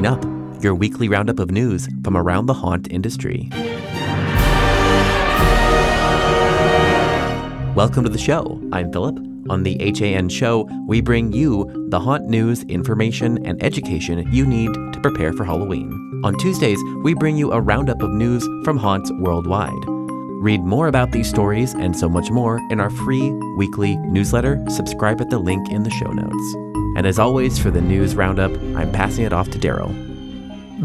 Coming up, your weekly roundup of news from around the haunt industry. Welcome to the show. I'm Philip. On the HAN show, we bring you the haunt news, information, and education you need to prepare for Halloween. On Tuesdays, we bring you a roundup of news from haunts worldwide. Read more about these stories and so much more in our free weekly newsletter. Subscribe at the link in the show notes. And as always, for the news roundup, I'm passing it off to Daryl.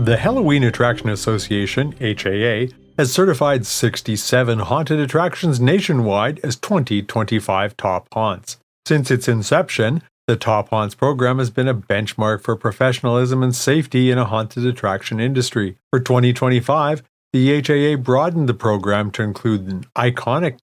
The Halloween Attraction Association, HAA, has certified 67 haunted attractions nationwide as 2025 top haunts. Since its inception, the Top Haunts program has been a benchmark for professionalism and safety in a haunted attraction industry. For 2025, the HAA broadened the program to include an iconic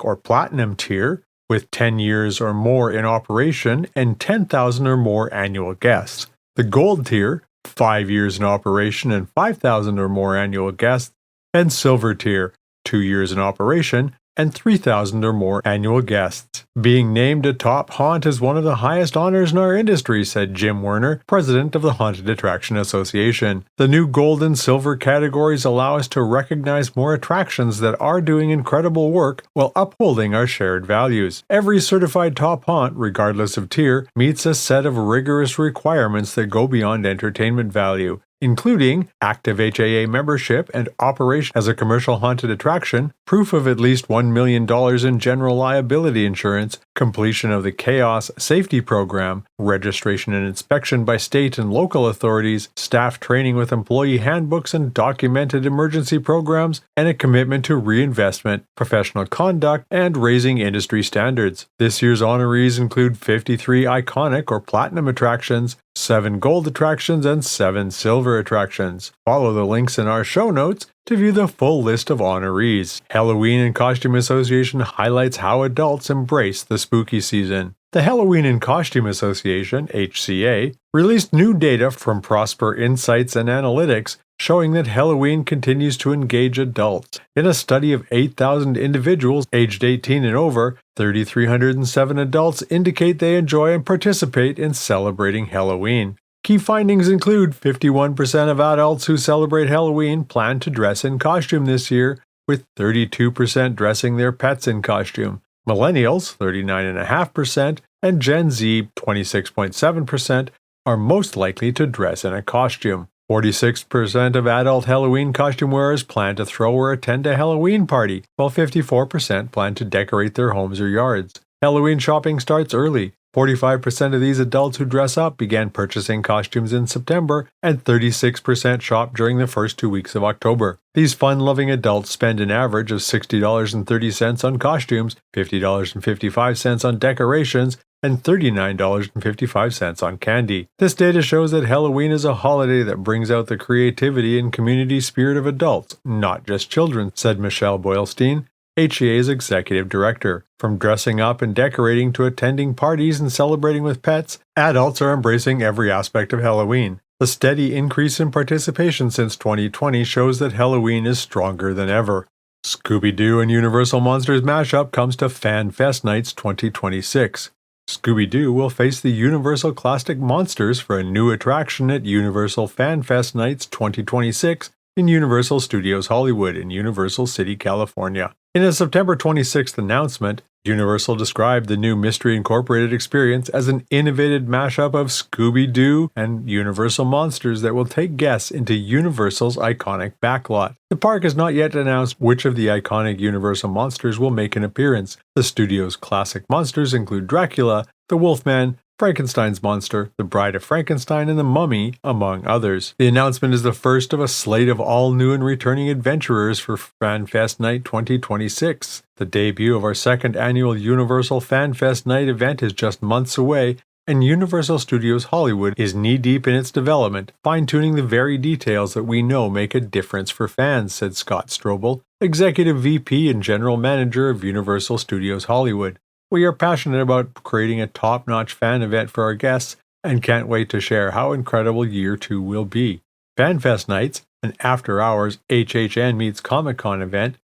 or platinum tier, with 10 years or more in operation and 10,000 or more annual guests. The gold tier, 5 years in operation and 5,000 or more annual guests, and silver tier, 2 years in operation and 3,000 or more annual guests. Being named a top haunt is one of the highest honors in our industry, said Jim Werner, president of the Haunted Attraction Association. The new gold and silver categories allow us to recognize more attractions that are doing incredible work while upholding our shared values. Every certified top haunt, regardless of tier, meets a set of rigorous requirements that go beyond entertainment value, including active HAA membership and operation as a commercial haunted attraction, proof of at least $1 million in general liability insurance, completion of the Chaos Safety Program, registration and inspection by state and local authorities, staff training with employee handbooks and documented emergency programs, and a commitment to reinvestment, professional conduct, and raising industry standards. This year's honorees include 53 iconic or platinum attractions, 7 gold attractions, and 7 silver attractions. Follow the links in our show notes to view the full list of honorees. Halloween and Costume Association highlights how adults embrace the spooky season. The Halloween and Costume Association, HCA, released new data from Prosper Insights and Analytics showing that Halloween continues to engage adults. In a study of 8,000 individuals aged 18 and over, 3,307 adults indicate they enjoy and participate in celebrating Halloween. Key findings include 51% of adults who celebrate Halloween plan to dress in costume this year, with 32% dressing their pets in costume. Millennials, 39.5%, and Gen Z, 26.7%, are most likely to dress in a costume. 46% of adult Halloween costume wearers plan to throw or attend a Halloween party, while 54% plan to decorate their homes or yards. Halloween shopping starts early. 45% of these adults who dress up began purchasing costumes in September, and 36% shopped during the first 2 weeks of October. These fun-loving adults spend an average of $60.30 on costumes, $50.55 on decorations, and $39.55 on candy. This data shows that Halloween is a holiday that brings out the creativity and community spirit of adults, not just children, said Michelle Boylstein, HAA's executive director. From dressing up and decorating to attending parties and celebrating with pets, adults are embracing every aspect of Halloween. The steady increase in participation since 2020 shows that Halloween is stronger than ever. Scooby-Doo and Universal Monsters mashup comes to Fan Fest Nights 2026. Scooby-Doo will face the Universal Classic Monsters for a new attraction at Universal Fan Fest Nights 2026 in Universal Studios Hollywood in Universal City, California. In a September 26th announcement, Universal described the new Mystery Incorporated experience as an innovative mashup of Scooby-Doo and Universal Monsters that will take guests into Universal's iconic backlot. The park has not yet announced which of the iconic Universal monsters will make an appearance. The studio's classic monsters include Dracula, the Wolfman, Frankenstein's monster, the Bride of Frankenstein, and the Mummy, among others. The announcement is the first of a slate of all new and returning adventurers for Fan Fest Night 2026. The debut of our second annual Universal Fan Fest Night event is just months away, and Universal Studios Hollywood is knee-deep in its development, fine-tuning the very details that we know make a difference for fans, said Scott Strobel, Executive VP and General Manager of Universal Studios Hollywood. We are passionate about creating a top-notch fan event for our guests and can't wait to share how incredible Year 2 will be. FanFest Nights, an after-hours HHN meets Comic-Con event,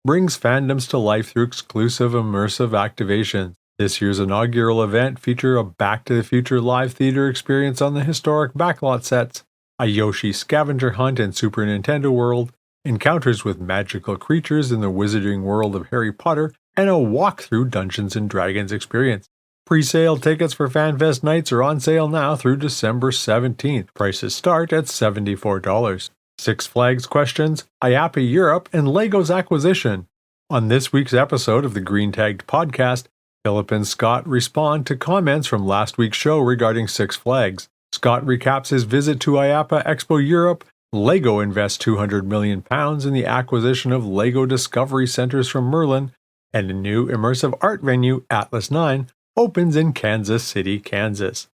brings fandoms to life through exclusive immersive activations. This year's inaugural event featured a Back to the Future live theater experience on the historic backlot sets, a Yoshi scavenger hunt in Super Nintendo World, encounters with magical creatures in the wizarding world of Harry Potter, and a walk-through Dungeons & Dragons experience. Pre-sale tickets for FanFest nights are on sale now through December 17th. Prices start at $74. Six Flags questions, IAPA Europe, and Lego's acquisition. On this week's episode of the Green Tagged podcast, Philip and Scott respond to comments from last week's show regarding Six Flags. Scott recaps his visit to IAPA Expo Europe. Lego invests £200 million in the acquisition of Lego Discovery Centers from Merlin, and a new immersive art venue, Atlas 9, opens in Kansas City, Kansas.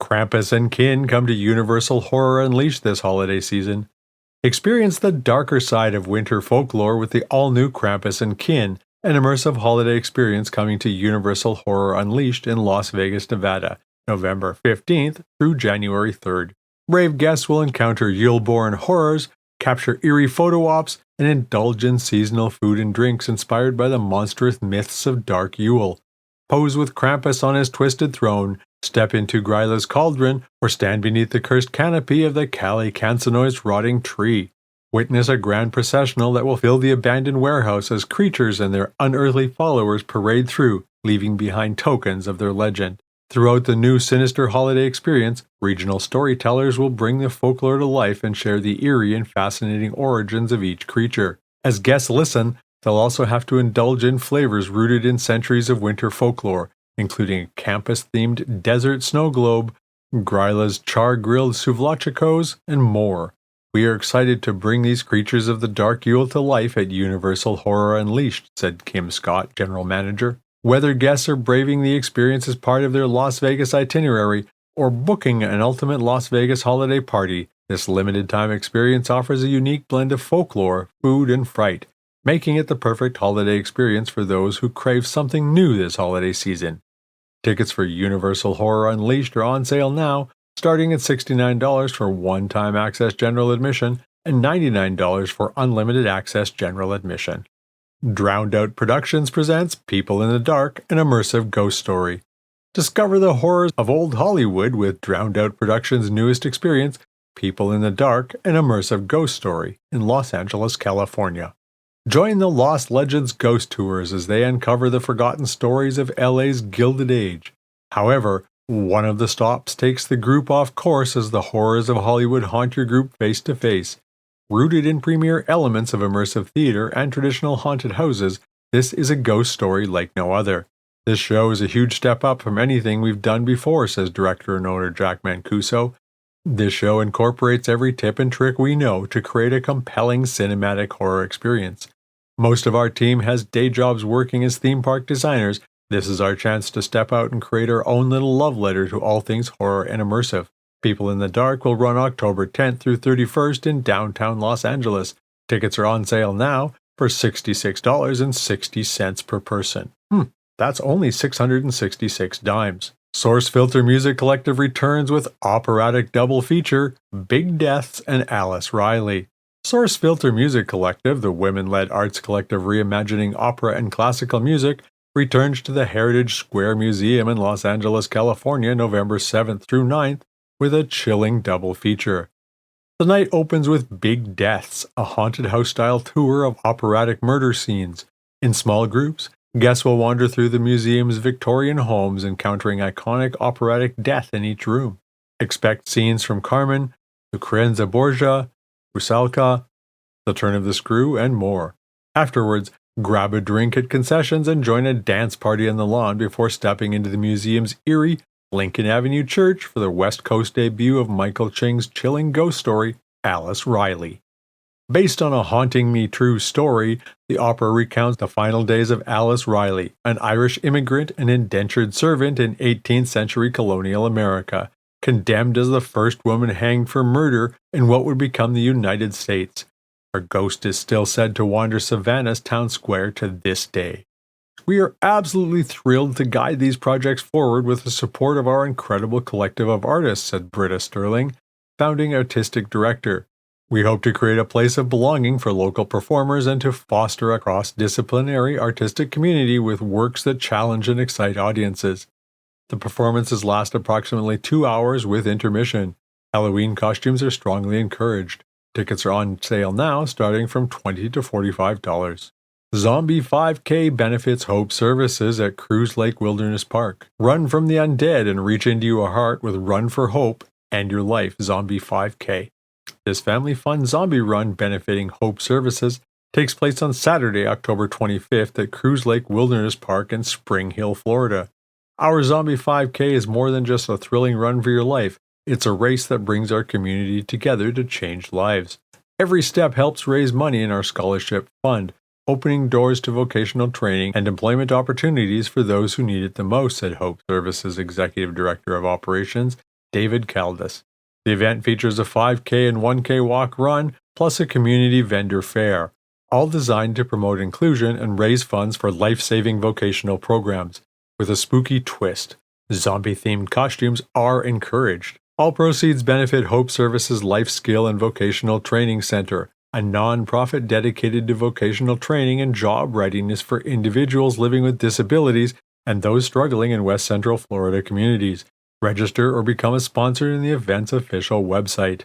Krampus and kin come to Universal Horror Unleashed this holiday season. Experience the darker side of winter folklore with the all-new Krampus and kin, an immersive holiday experience coming to Universal Horror Unleashed in Las Vegas, Nevada, November 15th through January 3rd. Brave guests will encounter Yule-born horrors, capture eerie photo ops, and indulge in seasonal food and drinks inspired by the monstrous myths of Dark Yule. Pose with Krampus on his twisted throne, step into Gryla's cauldron, or stand beneath the cursed canopy of the Cali Cansanoid's rotting tree. Witness a grand processional that will fill the abandoned warehouse as creatures and their unearthly followers parade through, leaving behind tokens of their legend. Throughout the new sinister holiday experience, regional storytellers will bring the folklore to life and share the eerie and fascinating origins of each creature. As guests listen, they'll also have to indulge in flavors rooted in centuries of winter folklore, including a campus-themed desert snow globe, Gryla's char-grilled souvlachicos, and more. We are excited to bring these creatures of the Dark Yule to life at Universal Horror Unleashed, said Kim Scott, general manager. Whether guests are braving the experience as part of their Las Vegas itinerary or booking an ultimate Las Vegas holiday party, this limited-time experience offers a unique blend of folklore, food, and fright, making it the perfect holiday experience for those who crave something new this holiday season. Tickets for Universal Horror Unleashed are on sale now, starting at $69 for one-time access general admission and $99 for unlimited access general admission. Drowned Out Productions presents People in the Dark, an immersive ghost story. Discover the horrors of old Hollywood with Drowned Out Productions' newest experience, People in the Dark, an immersive ghost story, in Los Angeles, California. Join the Lost Legends Ghost Tours as they uncover the forgotten stories of LA's Gilded Age. However, one of the stops takes the group off course as the horrors of Hollywood haunt your group face to face. Rooted in premier elements of immersive theater and traditional haunted houses, this is a ghost story like no other. This show is a huge step up from anything we've done before, says director and owner Jack Mancuso. This show incorporates every tip and trick we know to create a compelling cinematic horror experience. Most of our team has day jobs working as theme park designers. This is our chance to step out and create our own little love letter to all things horror and immersive. People in the Dark will run October 10th through 31st in downtown Los Angeles. Tickets are on sale now for $66.60 per person. That's only 666 dimes. Source Filter Music Collective returns with operatic double feature, Big Deaths and Alice Riley. Source Filter Music Collective, the women-led arts collective reimagining opera and classical music, returns to the Heritage Square Museum in Los Angeles, California, November 7th through 9th, with a chilling double feature. The night opens with Big Deaths, a haunted house-style tour of operatic murder scenes. In small groups, guests will wander through the museum's Victorian homes, encountering iconic operatic death in each room. Expect scenes from Carmen, Lucrezia Borgia, Rusalka, The Turn of the Screw, and more. Afterwards, grab a drink at concessions and join a dance party on the lawn before stepping into the museum's eerie Lincoln Avenue Church for the West Coast debut of Michael Ching's chilling ghost story, Alice Riley. Based on a hauntingly true story, the opera recounts the final days of Alice Riley, an Irish immigrant and indentured servant in 18th century colonial America, condemned as the first woman hanged for murder in what would become the United States. Her ghost is still said to wander Savannah's town square to this day. We are absolutely thrilled to guide these projects forward with the support of our incredible collective of artists, said Britta Sterling, founding artistic director. We hope to create a place of belonging for local performers and to foster a cross-disciplinary artistic community with works that challenge and excite audiences. The performances last approximately 2 hours with intermission. Halloween costumes are strongly encouraged. Tickets are on sale now, starting from $20 to $45. Zombie 5K benefits Hope Services at Cruise Lake Wilderness Park. Run from the undead and reach into your heart with Run for Hope and Your Life Zombie 5K. This family-fun zombie run benefiting Hope Services takes place on Saturday, October 25th at Cruise Lake Wilderness Park in Spring Hill, Florida. Our Zombie 5K is more than just a thrilling run for your life. It's a race that brings our community together to change lives. Every step helps raise money in our scholarship fund, opening doors to vocational training and employment opportunities for those who need it the most, said Hope Services Executive Director of Operations, David Caldas. The event features a 5K and 1K walk run, plus a community vendor fair, all designed to promote inclusion and raise funds for life-saving vocational programs. With a spooky twist, zombie-themed costumes are encouraged. All proceeds benefit Hope Services Life Skill and Vocational Training Center, a non-profit dedicated to vocational training and job readiness for individuals living with disabilities and those struggling in West Central Florida communities. Register or become a sponsor in the event's official website.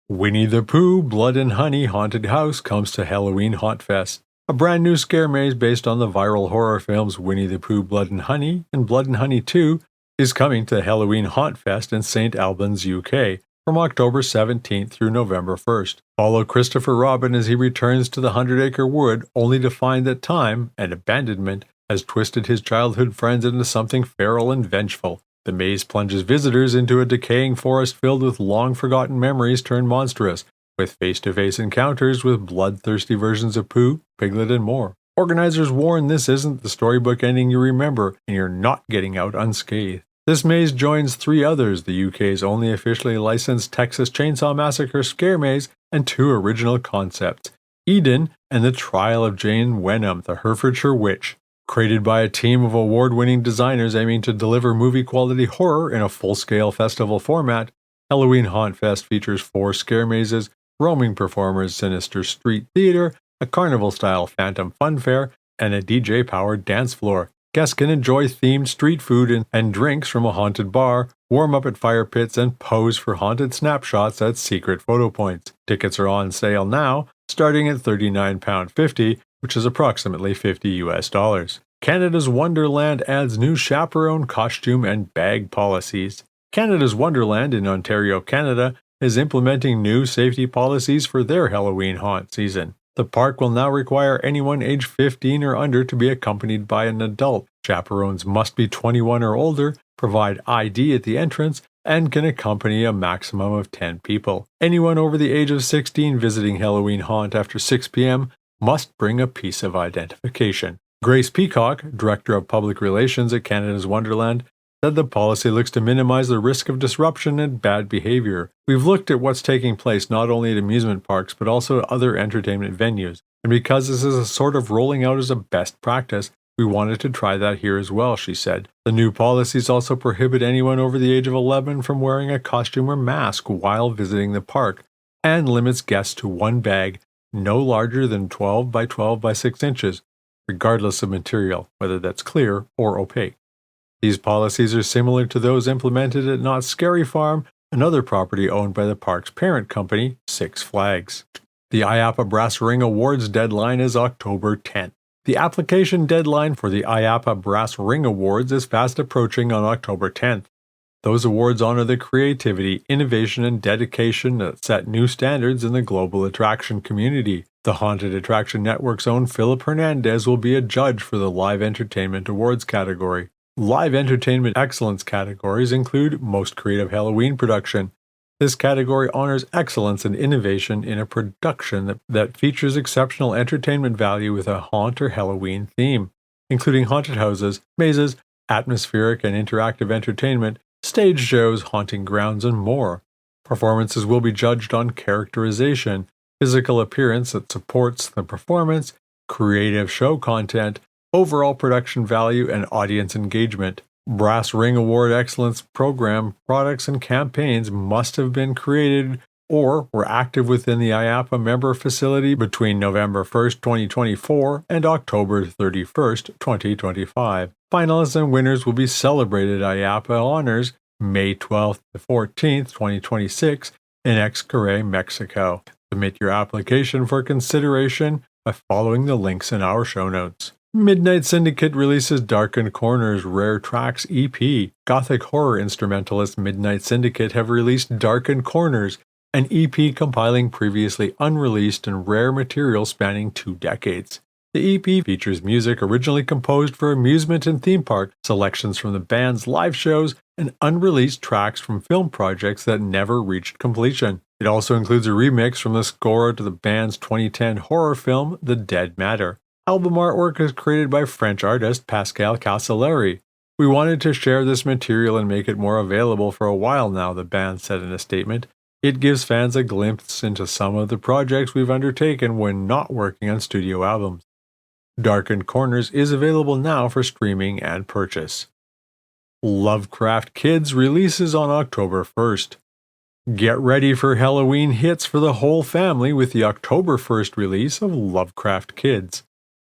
Winnie the Pooh Blood and Honey Haunted House comes to Halloween Haunt Fest. A brand new scare maze based on the viral horror films Winnie the Pooh Blood and Honey and Blood and Honey 2 is coming to Halloween Haunt Fest in St. Albans, UK, from October 17th through November 1st. Follow Christopher Robin as he returns to the 100-acre wood, only to find that time and abandonment has twisted his childhood friends into something feral and vengeful. The maze plunges visitors into a decaying forest filled with long-forgotten memories turned monstrous, with face-to-face encounters with bloodthirsty versions of Pooh, Piglet, and more. Organizers warn this isn't the storybook ending you remember, and you're not getting out unscathed. This maze joins 3 others, the UK's only officially licensed Texas Chainsaw Massacre scare maze, and 2 original concepts, Eden and The Trial of Jane Wenham, the Herefordshire Witch. Created by a team of award-winning designers aiming to deliver movie-quality horror in a full-scale festival format, Halloween Haunt Fest features 4 scare mazes, roaming performers, sinister street theater, a carnival-style phantom fun fair, and a DJ-powered dance floor. Guests can enjoy themed street food and drinks from a haunted bar, warm up at fire pits, and pose for haunted snapshots at secret photo points. Tickets are on sale now, starting at £39.50, which is approximately $50. Canada's Wonderland adds new chaperone, costume, and bag policies. Canada's Wonderland in Ontario, Canada, is implementing new safety policies for their Halloween haunt season. The park will now require anyone aged 15 or under to be accompanied by an adult. Chaperones must be 21 or older, provide ID at the entrance, and can accompany a maximum of 10 people. Anyone over the age of 16 visiting Halloween Haunt after 6 p.m. must bring a piece of identification. Grace Peacock, Director of Public Relations at Canada's Wonderland, said the policy looks to minimize the risk of disruption and bad behavior. We've looked at what's taking place not only at amusement parks but also other entertainment venues, and because this is a sort of rolling out as a best practice, we wanted to try that here as well, she said. The new policies also prohibit anyone over the age of 11 from wearing a costume or mask while visiting the park, and limits guests to 1 bag, no larger than 12 by 12 by 6 inches, regardless of material, whether that's clear or opaque. These policies are similar to those implemented at Knott's Scary Farm, another property owned by the park's parent company, Six Flags. The IAAPA Brass Ring Awards deadline is October 10th. The application deadline for the IAAPA Brass Ring Awards is fast approaching on October 10th. Those awards honor the creativity, innovation, and dedication that set new standards in the global attraction community. The Haunted Attraction Network's own Philip Hernandez will be a judge for the Live Entertainment Awards category. Live Entertainment Excellence categories include Most Creative Halloween Production. This category honors excellence and innovation in a production that features exceptional entertainment value with a haunt or Halloween theme, including haunted houses, mazes, atmospheric and interactive entertainment, stage shows, haunting grounds, and more. Performances will be judged on characterization, physical appearance that supports the performance, creative show content, overall production value, and audience engagement. Brass Ring Award Excellence program products and campaigns must have been created or were active within the IAAPA member facility between November 1st, 2024 and October 31st, 2025. Finalists and winners will be celebrated at IAAPA Honors May 12th to 14th, 2026 in Xcaret, Mexico. Submit your application for consideration by following the links in our show notes. Midnight Syndicate releases Darkened Corners Rare Tracks EP. Gothic horror instrumentalist Midnight Syndicate have released Darkened Corners, an EP compiling previously unreleased and rare material spanning 2 decades. The EP features music originally composed for amusement and theme park, selections from the band's live shows, and unreleased tracks from film projects that never reached completion. It also includes a remix from the score to the band's 2010 horror film, The Dead Matter. Album artwork is created by French artist Pascal Castellari. We wanted to share this material and make it more available for a while now, the band said in a statement. It gives fans a glimpse into some of the projects we've undertaken when not working on studio albums. Darkened Corners is available now for streaming and purchase. Lovecraft Kids releases on October 1st. Get ready for Halloween hits for the whole family with the October 1st release of Lovecraft Kids.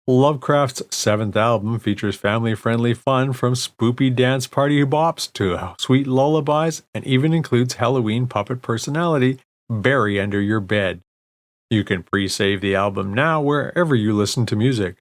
Lovecraft's 7th album features family-friendly fun from spoopy dance party bops to sweet lullabies and even includes Halloween puppet personality Barry Under Your Bed. You can pre-save the album now wherever you listen to music.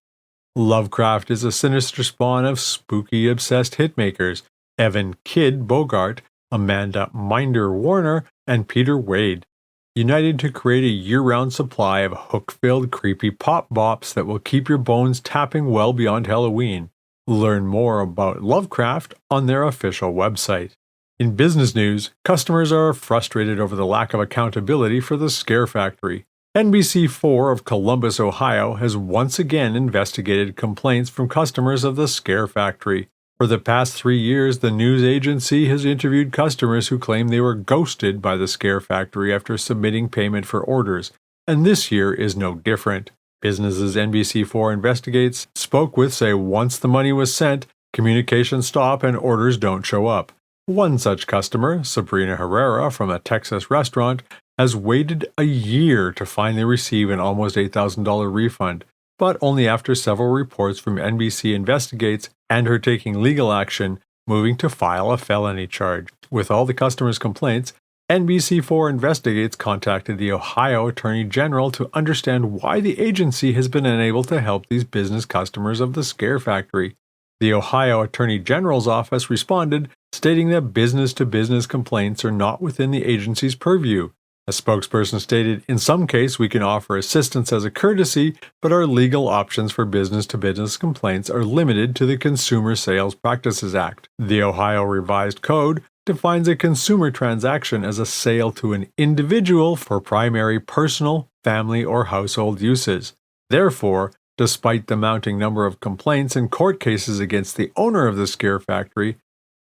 Lovecraft is a sinister spawn of spooky-obsessed hitmakers Evan Kidd Bogart, Amanda Minder Warner, and Peter Wade, united to create a year-round supply of hook-filled creepy pop bops that will keep your bones tapping well beyond Halloween. Learn more about Lovecraft on their official website. In business news, customers are frustrated over the lack of accountability for the Scare Factory. NBC4 of Columbus, Ohio has once again investigated complaints from customers of the Scare Factory. For the past 3 years, the news agency has interviewed customers who claim they were ghosted by the Scare Factory after submitting payment for orders, and this year is no different. Businesses NBC4 investigates spoke with say once the money was sent, communications stop and orders don't show up. One such customer, Sabrina Herrera from a Texas restaurant, has waited a year to finally receive an almost $8,000 refund, but only after several reports from NBC Investigates and her taking legal action, moving to file a felony charge. With all the customers' complaints, NBC4 Investigates contacted the Ohio Attorney General to understand why the agency has been unable to help these business customers of the Scare Factory. The Ohio Attorney General's office responded, stating that business-to-business complaints are not within the agency's purview. A spokesperson stated, "In some case, we can offer assistance as a courtesy, but our legal options for business-to-business complaints are limited to the Consumer Sales Practices Act. The Ohio Revised Code defines a consumer transaction as a sale to an individual for primary personal, family, or household uses. Therefore, despite the mounting number of complaints and court cases against the owner of the Scare Factory,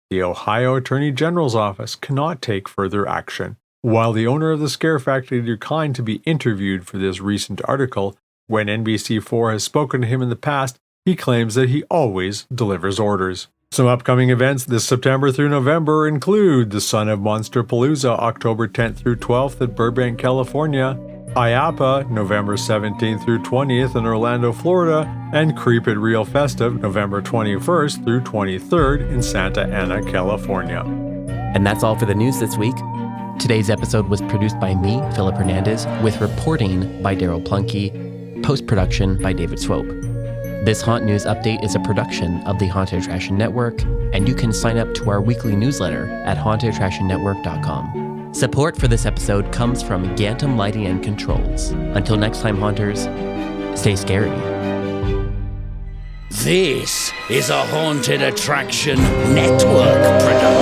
the Ohio Attorney General's office cannot take further action." While the owner of the Scare Factory declined to be interviewed for this recent article, when NBC4 has spoken to him in the past, he claims that he always delivers orders. Some upcoming events this September through November include the Son of Monsterpalooza October 10th through 12th at Burbank, California, IAAPA November 17th through 20th in Orlando, Florida, and Creep It Real Festive November 21st through 23rd in Santa Ana, California. And that's all for the news this week. Today's episode was produced by me, Philip Hernandez, with reporting by Daryl Plunkey, post-production by David Swope. This Haunt News Update is a production of the Haunted Attraction Network, and you can sign up to our weekly newsletter at hauntedattractionnetwork.com. Support for this episode comes from Gantom Lighting and Controls. Until next time, Haunters, stay scary. This is a Haunted Attraction Network production.